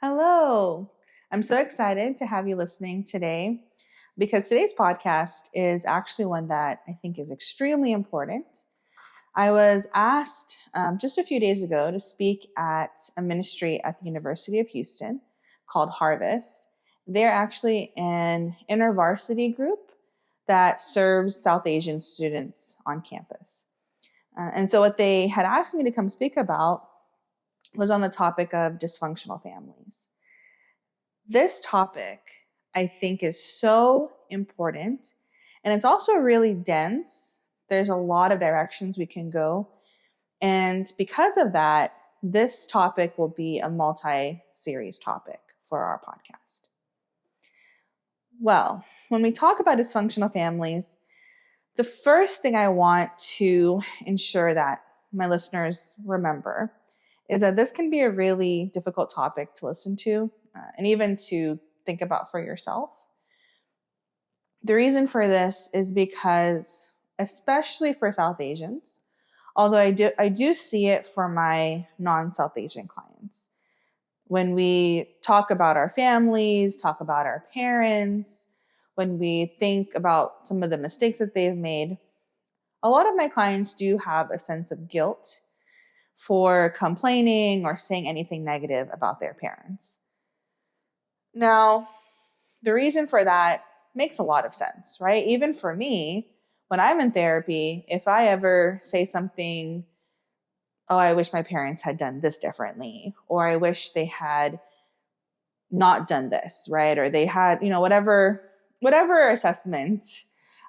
Hello. I'm so excited to have you listening today because today's podcast is actually one that I think is extremely important. I was asked just a few days ago to speak at a ministry at the University of Houston called Harvest. They're actually an intervarsity group that serves South Asian students on campus. And so, what they had asked me to come speak about was on the topic of dysfunctional families. This topic, I think, is so important, and it's also really dense. There's a lot of directions we can go. And because of that, this topic will be a multi-series topic for our podcast. Well, when we talk about dysfunctional families, the first thing I want to ensure that my listeners remember is that this can be a really difficult topic to listen to and even to think about for yourself. The reason for this is because, especially for South Asians, although I do see it for my non-South Asian clients, when we talk about our families, talk about our parents, when we think about some of the mistakes that they've made, a lot of my clients do have a sense of guilt for complaining or saying anything negative about their parents. Now, the reason for that makes a lot of sense, right? Even for me, when I'm in therapy, if I ever say something, oh, I wish my parents had done this differently, or I wish they had not done this, right? Or they had, whatever assessment,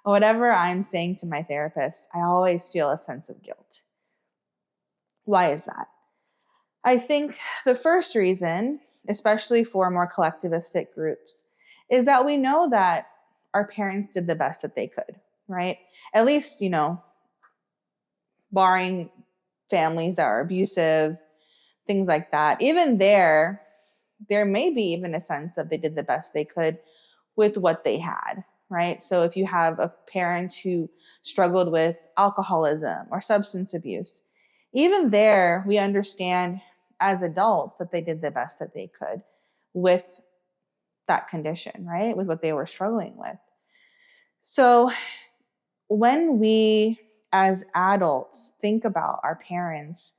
or whatever I'm saying to my therapist, I always feel a sense of guilt. Why is that? I think the first reason, especially for more collectivistic groups, is that we know that our parents did the best that they could, right? At least, barring families that are abusive, things like that. Even there may be even a sense of they did the best they could with what they had, right? So if you have a parent who struggled with alcoholism or substance abuse, even there, we understand as adults that they did the best that they could with that condition, right? With what they were struggling with. So when we as adults think about our parents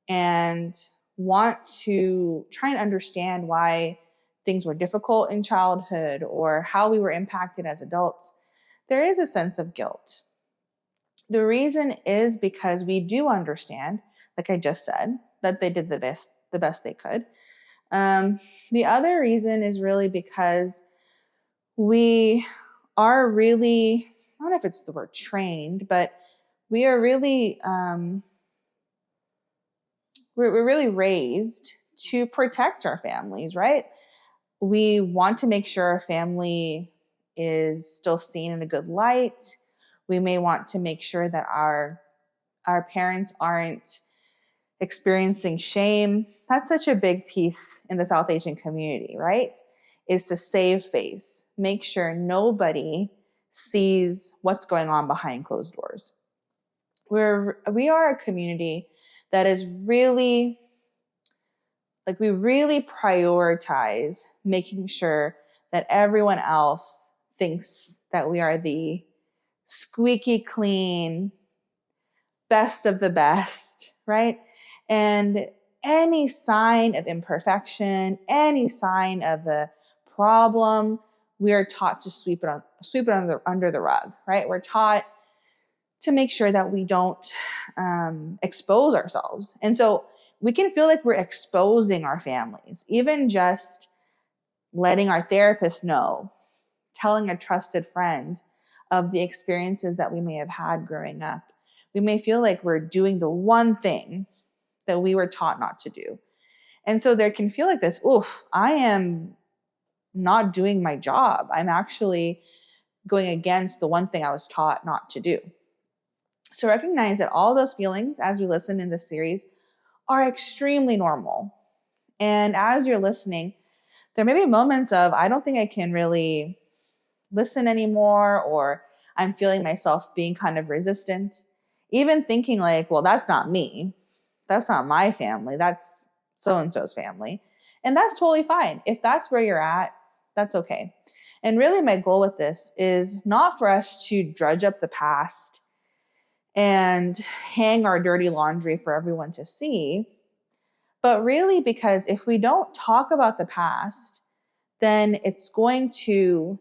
and want to try and understand why things were difficult in childhood or how we were impacted as adults, there is a sense of guilt. The reason is because we do understand, like I just said, that they did the best they could. The other reason is really because we are really, I don't know if it's the word trained, but we are really, we're really raised to protect our families, right? We want to make sure our family is still seen in a good light. We may want to make sure that our parents aren't experiencing shame. That's such a big piece in the South Asian community, right? Is to save face, make sure nobody sees what's going on behind closed doors. We are a community that is really, we really prioritize making sure that everyone else thinks that we are the squeaky clean, best of the best, right? And any sign of imperfection, any sign of a problem, we are taught to sweep it under the rug, right? We're taught to make sure that we don't expose ourselves. And so we can feel like we're exposing our families, even just letting our therapist know, telling a trusted friend of the experiences that we may have had growing up. We may feel like we're doing the one thing that we were taught not to do. And so there can feel like this, I am not doing my job. I'm actually going against the one thing I was taught not to do. So recognize that all those feelings, as we listen in this series, are extremely normal. And as you're listening, there may be moments of, I don't think I can really listen anymore, or I'm feeling myself being kind of resistant. Even thinking like, well, that's not me. That's not my family. That's so-and-so's family. And that's totally fine. If that's where you're at, that's okay. And really my goal with this is not for us to drudge up the past and hang our dirty laundry for everyone to see, but really because if we don't talk about the past, then it's going to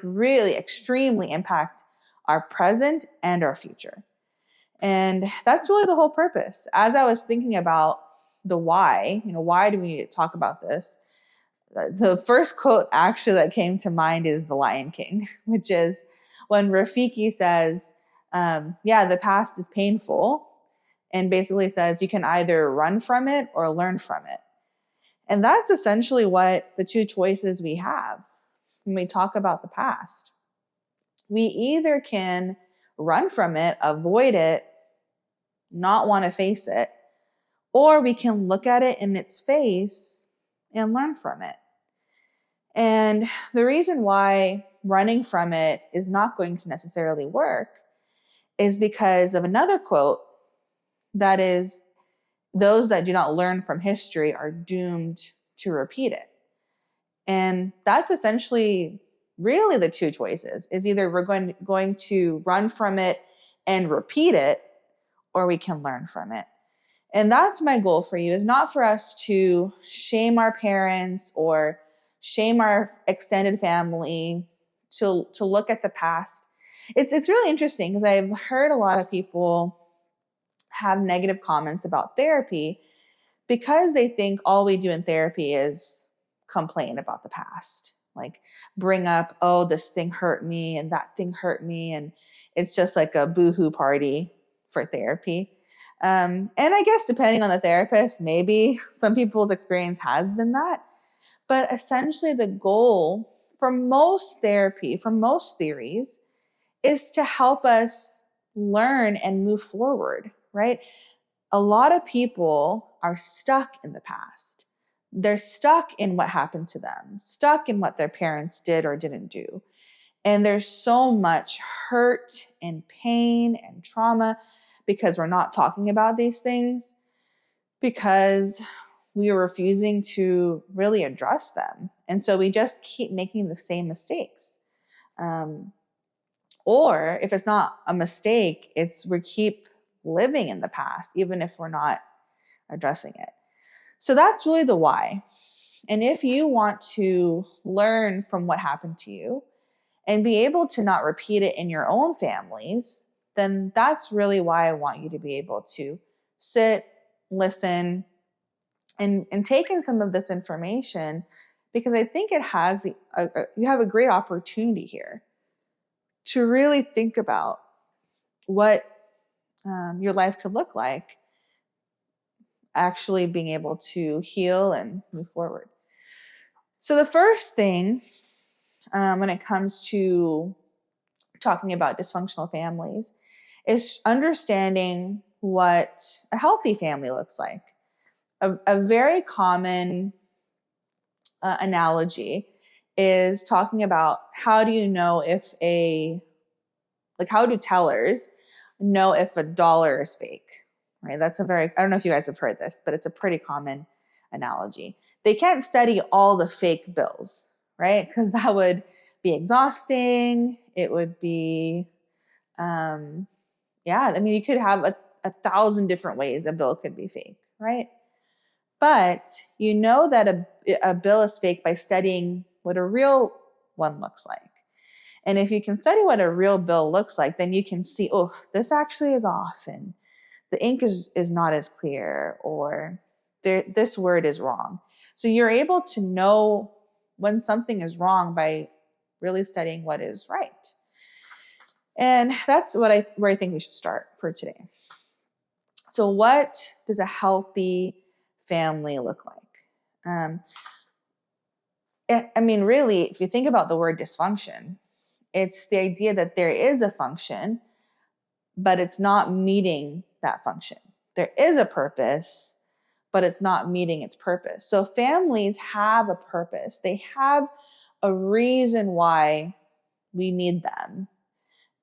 really extremely impact our present and our future. And that's really the whole purpose. As I was thinking about the why, why do we need to talk about this? The first quote actually that came to mind is The Lion King, which is when Rafiki says, the past is painful, and basically says you can either run from it or learn from it. And that's essentially what the two choices we have when we talk about the past. We either can run from it, avoid it, not want to face it, or we can look at it in its face and learn from it. And the reason why running from it is not going to necessarily work is because of another quote that is, those that do not learn from history are doomed to repeat it. And that's essentially really the two choices, is either we're going to run from it and repeat it, or we can learn from it. And that's my goal for you, is not for us to shame our parents or shame our extended family, to look at the past. It's really interesting because I've heard a lot of people have negative comments about therapy because they think all we do in therapy is complain about the past, like bring up, oh, this thing hurt me and that thing hurt me. And it's just like a boohoo party for therapy. And I guess depending on the therapist, maybe some people's experience has been that. But essentially the goal for most therapy, for most theories, is to help us learn and move forward, right? A lot of people are stuck in the past. They're stuck in what happened to them, stuck in what their parents did or didn't do. And there's so much hurt and pain and trauma because we're not talking about these things, because we are refusing to really address them. And so we just keep making the same mistakes. Or if it's not a mistake, we keep living in the past, even if we're not addressing it. So that's really the why. And if you want to learn from what happened to you and be able to not repeat it in your own families, then that's really why I want you to be able to sit, listen, and take in some of this information, because I think it has you have a great opportunity here to really think about what your life could look like, actually being able to heal and move forward. So the first thing when it comes to talking about dysfunctional families is understanding what a healthy family looks like. A very common analogy is talking about how do you know if how do tellers know if a dollar is fake, right? I don't know if you guys have heard this, but it's a pretty common analogy. They can't study all the fake bills, right? Because that would be exhausting. It would be, you could have 1,000 different ways a bill could be fake, right? But you know that a bill is fake by studying what a real one looks like. And if you can study what a real bill looks like, then you can see, oh, this actually is off, and the ink is not as clear, or this word is wrong. So you're able to know when something is wrong by really studying what is right. And that's where I think we should start for today. So what does a healthy family look like? Really, if you think about the word dysfunction, it's the idea that there is a function, but it's not meeting that function. There is a purpose, but it's not meeting its purpose. So families have a purpose. They have a reason why we need them.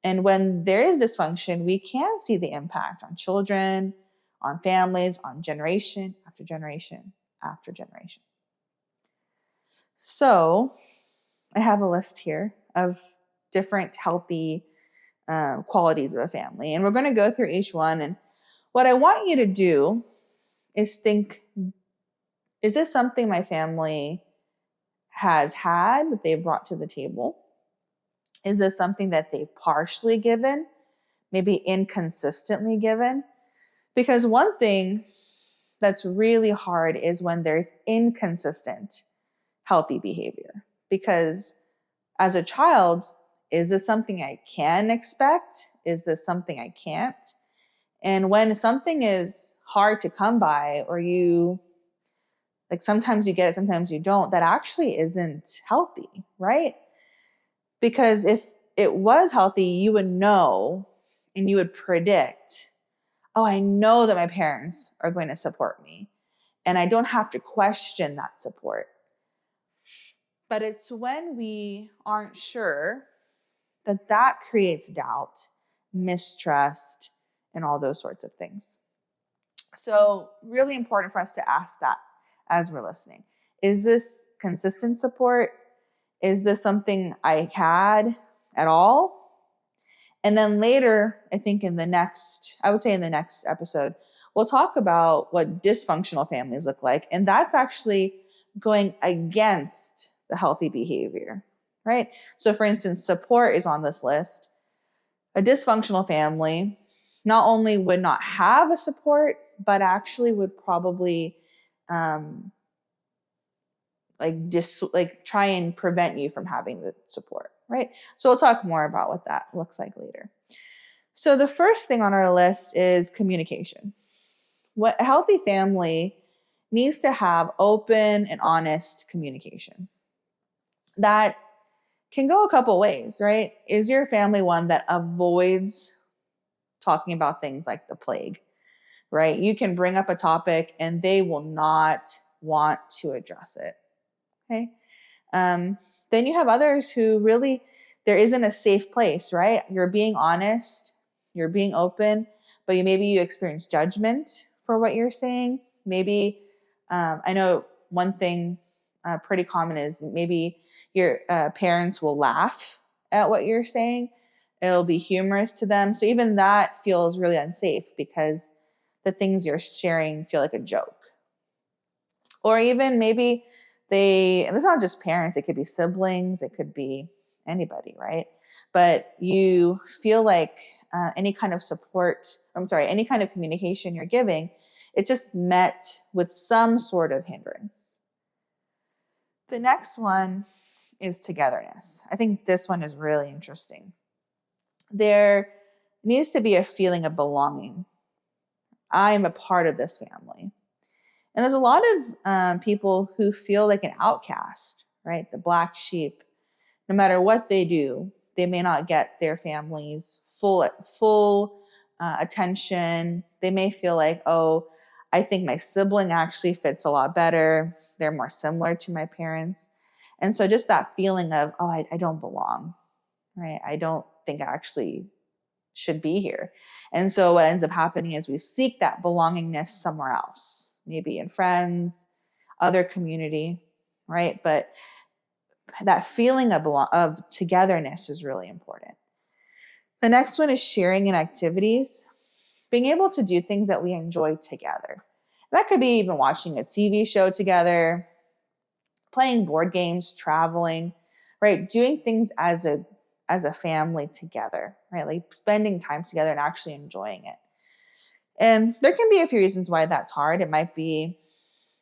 And when there is dysfunction, we can see the impact on children, on families, on generation after generation after generation. So I have a list here of different healthy qualities of a family. And we're going to go through each one. And what I want you to do is think, is this something my family has had that they've brought to the table? Is this something that they've partially given, maybe inconsistently given? Because one thing that's really hard is when there's inconsistent healthy behavior. Because as a child, is this something I can expect? Is this something I can't? And when something is hard to come by, or sometimes you get it, sometimes you don't, that actually isn't healthy, right? Because if it was healthy, you would know and you would predict, oh, I know that my parents are going to support me, and I don't have to question that support. But it's when we aren't sure that creates doubt, mistrust, and all those sorts of things. So really important for us to ask that as we're listening. Is this consistent support? Is this something I had at all? And then later, I think in the next episode, we'll talk about what dysfunctional families look like. And that's actually going against the healthy behavior, right? So for instance, support is on this list. A dysfunctional family not only would not have a support, but actually would probably try and prevent you from having the support, right? So we'll talk more about what that looks like later. So the first thing on our list is communication. What a healthy family needs to have open and honest communication. That can go a couple ways, right? Is your family one that avoids talking about things like the plague, right? You can bring up a topic and they will not want to address it. Okay. Then you have others who really, there isn't a safe place, right? You're being honest, you're being open, but maybe you experience judgment for what you're saying. Maybe, I know one thing pretty common is maybe your parents will laugh at what you're saying. It'll be humorous to them. So even that feels really unsafe because the things you're sharing feel like a joke. Or even maybe and it's not just parents, it could be siblings, it could be anybody, right? But you feel like any kind of communication you're giving, it's just met with some sort of hindrance. The next one is togetherness. I think this one is really interesting. There needs to be a feeling of belonging. I am a part of this family. And there's a lot of people who feel like an outcast, right? The black sheep. No matter what they do, they may not get their family's full attention. They may feel like, oh, I think my sibling actually fits a lot better. They're more similar to my parents. And so just that feeling of, oh, I don't belong, right? I don't think I actually should be here. And so what ends up happening is we seek that belongingness somewhere else, maybe in friends, other community, right? But that feeling of togetherness is really important. The next one is sharing in activities, being able to do things that we enjoy together. That could be even watching a TV show together, playing board games, traveling, right? Doing things as a family together, right? Like spending time together and actually enjoying it. And there can be a few reasons why that's hard. It might be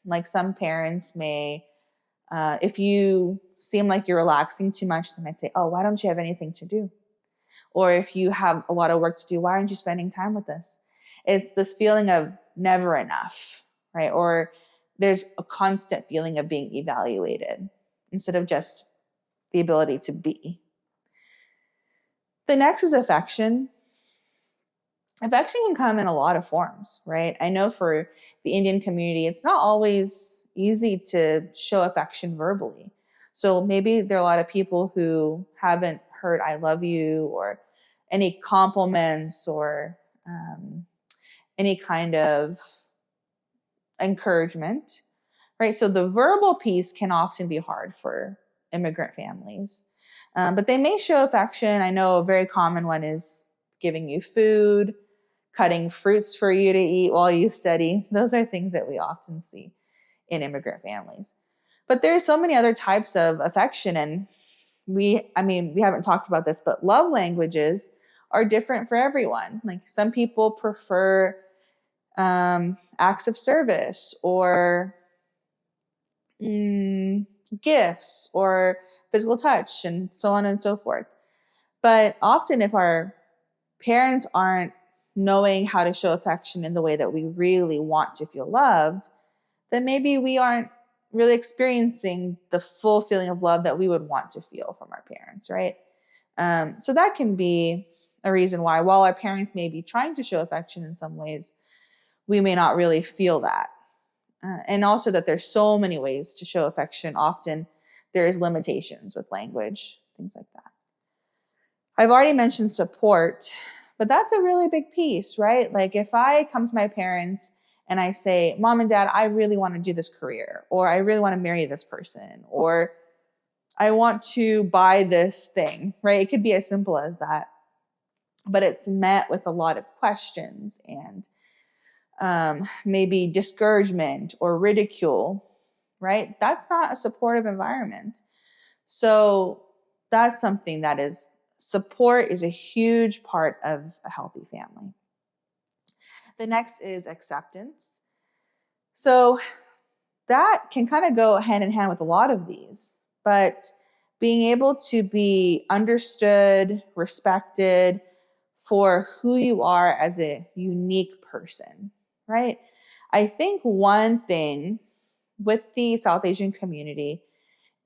like some parents may, if you seem like you're relaxing too much, they might say, oh, why don't you have anything to do? Or if you have a lot of work to do, why aren't you spending time with us? It's this feeling of never enough, right? Or there's a constant feeling of being evaluated instead of just the ability to be. The next is affection. Affection can come in a lot of forms, right? I know for the Indian community, it's not always easy to show affection verbally. So maybe there are a lot of people who haven't heard I love you or any compliments or any kind of encouragement, right? So the verbal piece can often be hard for immigrant families, but they may show affection. I know a very common one is giving you food, cutting fruits for you to eat while you study. Those are things that we often see in immigrant families. But there's so many other types of affection, and we haven't talked about this, but love languages are different for everyone. Like some people prefer acts of service or gifts or physical touch and so on and so forth. But often if our parents aren't knowing how to show affection in the way that we really want to feel loved, then maybe we aren't really experiencing the full feeling of love that we would want to feel from our parents, right? So that can be a reason why, while our parents may be trying to show affection in some ways, we may not really feel that. And also that there's so many ways to show affection. Often there is limitations with language, things like that. I've already mentioned support, but that's a really big piece, right? Like if I come to my parents and I say, Mom and Dad, I really want to do this career, or I really want to marry this person, or I want to buy this thing, right? It could be as simple as that. But it's met with a lot of questions and maybe discouragement or ridicule, right? That's not a supportive environment. So that's something that is, support is a huge part of a healthy family. The next is acceptance. So that can kind of go hand in hand with a lot of these, but being able to be understood, respected for who you are as a unique person, right? I think one thing with the South Asian community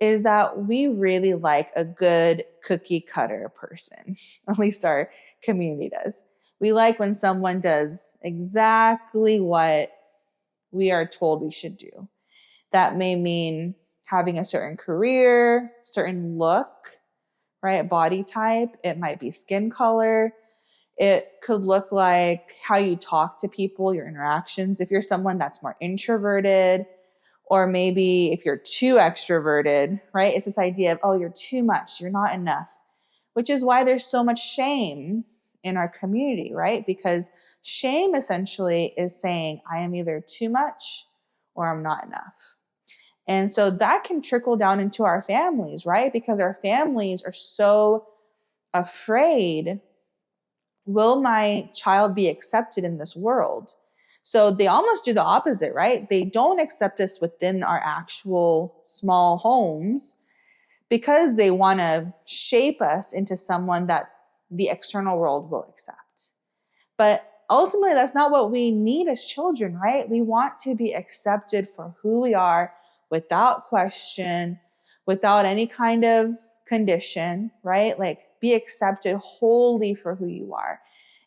is that we really like a good cookie cutter person. At least our community does. We like when someone does exactly what we are told we should do. That may mean having a certain career, certain look, right? Body type. It might be skin color. It could look like how you talk to people, your interactions. If you're someone that's more introverted, or maybe if you're too extroverted, right? It's this idea of, oh, you're too much, you're not enough, which is why there's so much shame in our community, right? Because shame essentially is saying, I am either too much or I'm not enough. And so that can trickle down into our families, right? Because our families are so afraid, will my child be accepted in this world? So they almost do the opposite, right? They don't accept us within our actual small homes because they want to shape us into someone that the external world will accept. But ultimately, that's not what we need as children, right? We want to be accepted for who we are without question, without any kind of condition, right? Like be accepted wholly for who you are.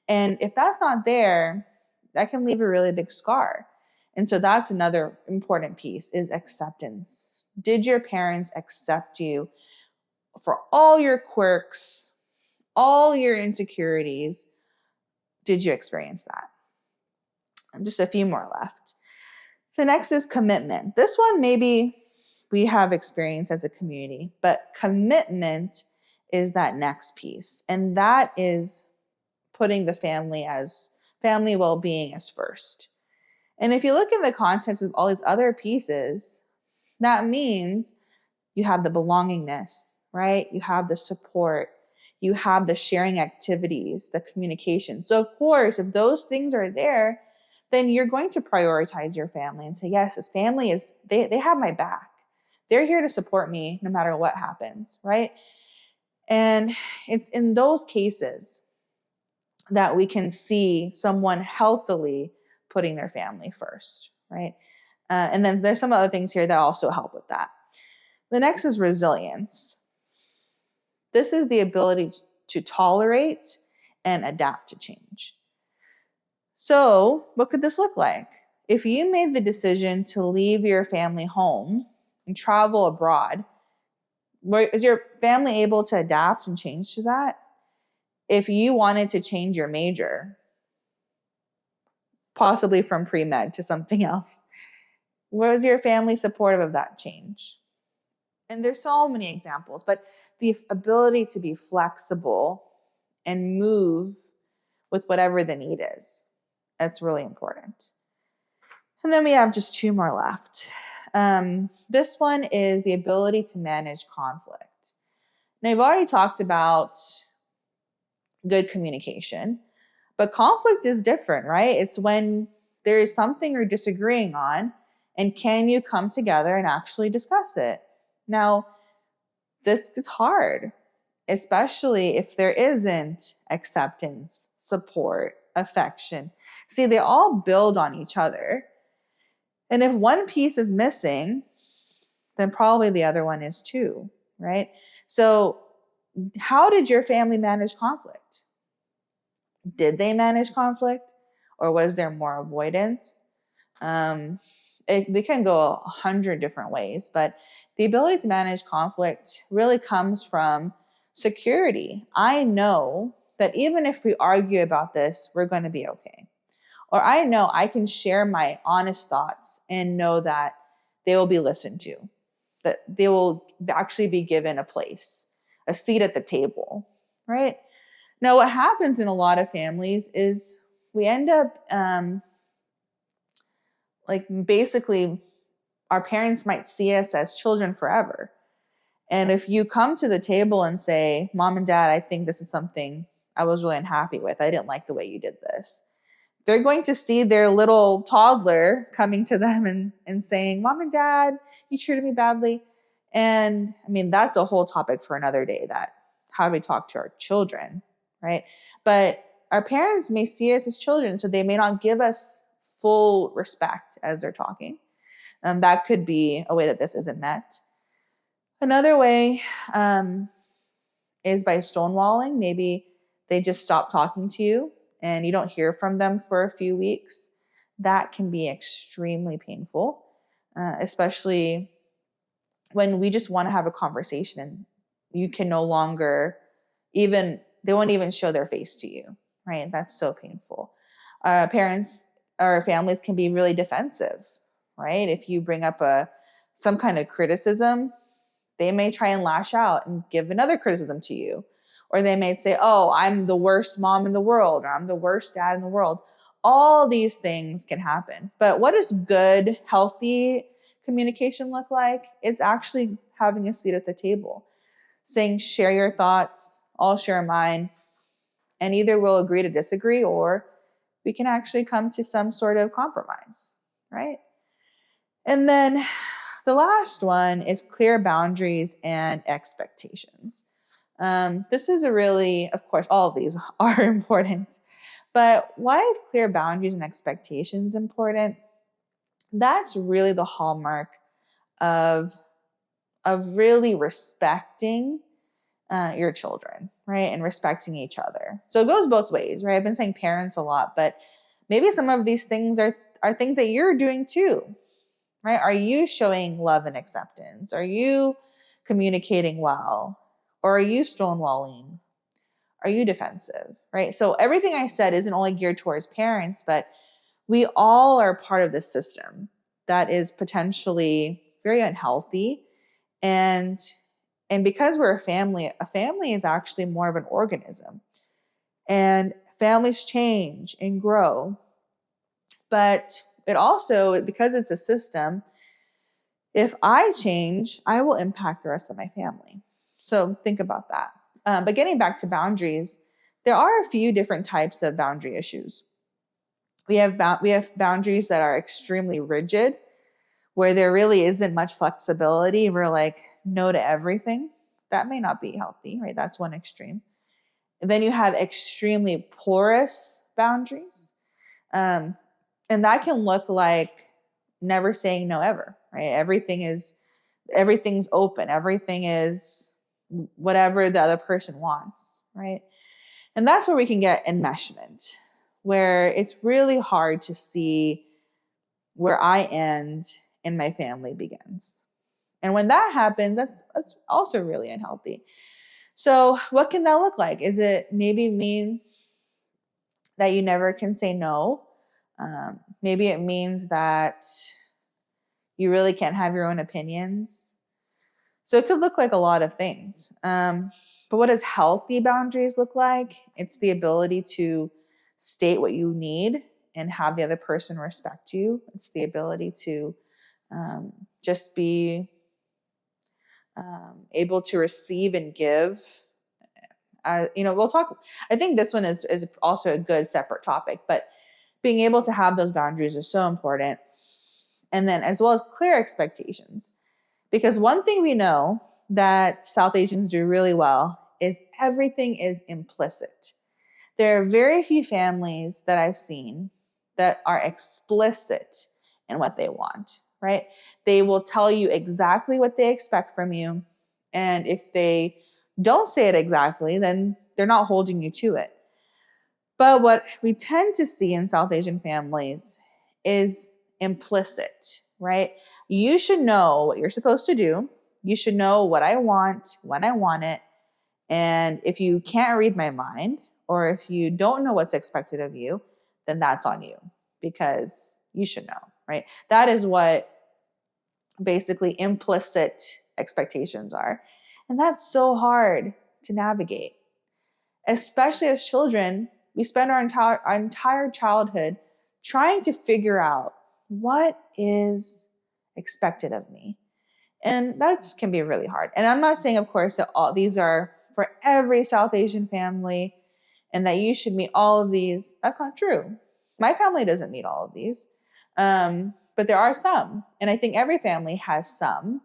And if that's not there, that can leave a really big scar. And so that's another important piece is acceptance. Did your parents accept you for all your quirks, all your insecurities? Did you experience that? And just a few more left. The next is commitment. This one maybe we have experience as a community, but commitment is that next piece. And that is putting the family well-being as first. And if you look in the context of all these other pieces, that means you have the belongingness, right? You have the support, you have the sharing activities, the communication. So of course, if those things are there, then you're going to prioritize your family and say, yes, this family they have my back. They're here to support me no matter what happens, right? And it's in those cases that we can see someone healthily putting their family first, right? And then there's some other things here that also help with that. The next is resilience. This is the ability to tolerate and adapt to change. So what could this look like? If you made the decision to leave your family home and travel abroad, is your family able to adapt and change to that? If you wanted to change your major, possibly from pre-med to something else, Was your family supportive of that change? And there's so many examples, but the ability to be flexible and move with whatever the need is, that's really important. And then we have just two more left. This one is the ability to manage conflict. Now, I've already talked about good communication, but conflict is different, right? It's when there is something you're disagreeing on, and can you come together and actually discuss it? Now, this is hard, especially if there isn't acceptance, support, affection. See, they all build on each other. And if one piece is missing, then probably the other one is too, right? So, how did your family manage conflict? Did they manage conflict, or was there more avoidance? They can go 100 different ways, but the ability to manage conflict really comes from security. I know that even if we argue about this, we're going to be okay. Or I know I can share my honest thoughts and know that they will be listened to, that they will actually be given a place, a seat at the table, right? Now, what happens in a lot of families is we end up basically our parents might see us as children forever. And if you come to the table and say, Mom and Dad, I think this is something I was really unhappy with. I didn't like the way you did this. They're going to see their little toddler coming to them and saying, Mom and Dad, you treated me badly. And I mean, that's a whole topic for another day, that how do we talk to our children, right? But our parents may see us as children, so they may not give us full respect as they're talking. That could be a way that this isn't met. Another way is by stonewalling. Maybe they just stop talking to you and you don't hear from them for a few weeks. That can be extremely painful, especially when we just want to have a conversation and you can no longer they won't even show their face to you, right? That's so painful. Parents or families can be really defensive, right? If you bring up some kind of criticism, they may try and lash out and give another criticism to you. Or they may say, oh, I'm the worst mom in the world, or I'm the worst dad in the world. All these things can happen. But what does good, healthy communication look like? It's actually having a seat at the table, saying, share your thoughts, I'll share mine, and either we'll agree to disagree or we can actually come to some sort of compromise, right? And then the last one is clear boundaries and expectations. This is of course, all of these are important, but why is clear boundaries and expectations important? That's really the hallmark of really respecting your children, right? And respecting each other. So it goes both ways, right? I've been saying parents a lot, but maybe some of these things are things that you're doing too, right? Are you showing love and acceptance? Are you communicating well? Or are you stonewalling? Are you defensive, right? So everything I said isn't only geared towards parents, but we all are part of this system that is potentially very unhealthy. And because we're a family is actually more of an organism. And families change and grow. But because it's a system, if I change, I will impact the rest of my family. So think about that. But getting back to boundaries, there are a few different types of boundary issues. We have boundaries that are extremely rigid, where there really isn't much flexibility. We're like, no to everything. That may not be healthy, right? That's one extreme. And then you have extremely porous boundaries. And that can look like never saying no ever, right? Everything's open. Everything is whatever the other person wants, right? And that's where we can get enmeshment, where it's really hard to see where I end and my family begins. And when that happens, that's also really unhealthy. So what can that look like? Is it maybe mean that you never can say no? Maybe it means that You really can't have your own opinions. So it could look like a lot of things. But what does healthy boundaries look like? It's the ability to state what you need and have the other person respect you. It's the ability to just be able to receive and give. We'll talk. I think this one is also a good separate topic, but being able to have those boundaries is so important. And then as well as clear expectations. Because one thing we know that South Asians do really well is everything is implicit. There are very few families that I've seen that are explicit in what they want, right? They will tell you exactly what they expect from you. And if they don't say it exactly, then they're not holding you to it. But what we tend to see in South Asian families is implicit, right? You should know what you're supposed to do. You should know what I want, when I want it. And if you can't read my mind, or if you don't know what's expected of you, then that's on you, because you should know, right? That is what basically implicit expectations are. And that's so hard to navigate, especially as children. We spend our entire childhood trying to figure out what is expected of me. And that can be really hard. And I'm not saying, of course, that all these are for every South Asian family and that you should meet all of these. That's not true. My family doesn't meet all of these. But there are some. And I think every family has some.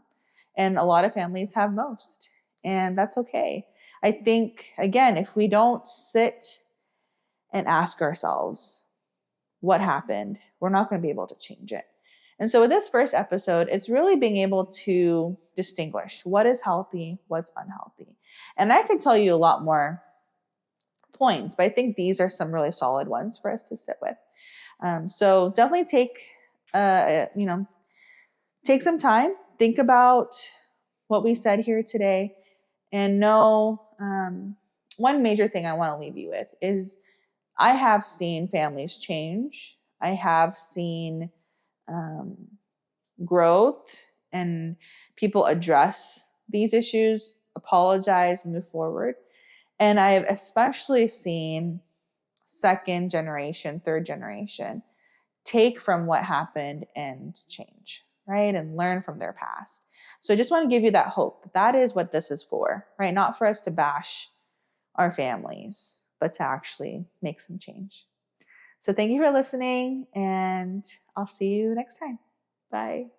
And a lot of families have most. And that's okay. I think, again, if we don't sit and ask ourselves what happened, we're not going to be able to change it. And so with this first episode, it's really being able to distinguish what is healthy, what's unhealthy. And I could tell you a lot more points, but I think these are some really solid ones for us to sit with. So definitely take some time, think about what we said here today, and know one major thing I want to leave you with is I have seen families change. I have seen growth and people address these issues, apologize, move forward. And I have especially seen second generation, third generation take from what happened and change, right? And learn from their past. So I just want to give you that hope. That is what this is for, right? Not for us to bash our families, but to actually make some change. So thank you for listening, and I'll see you next time. Bye.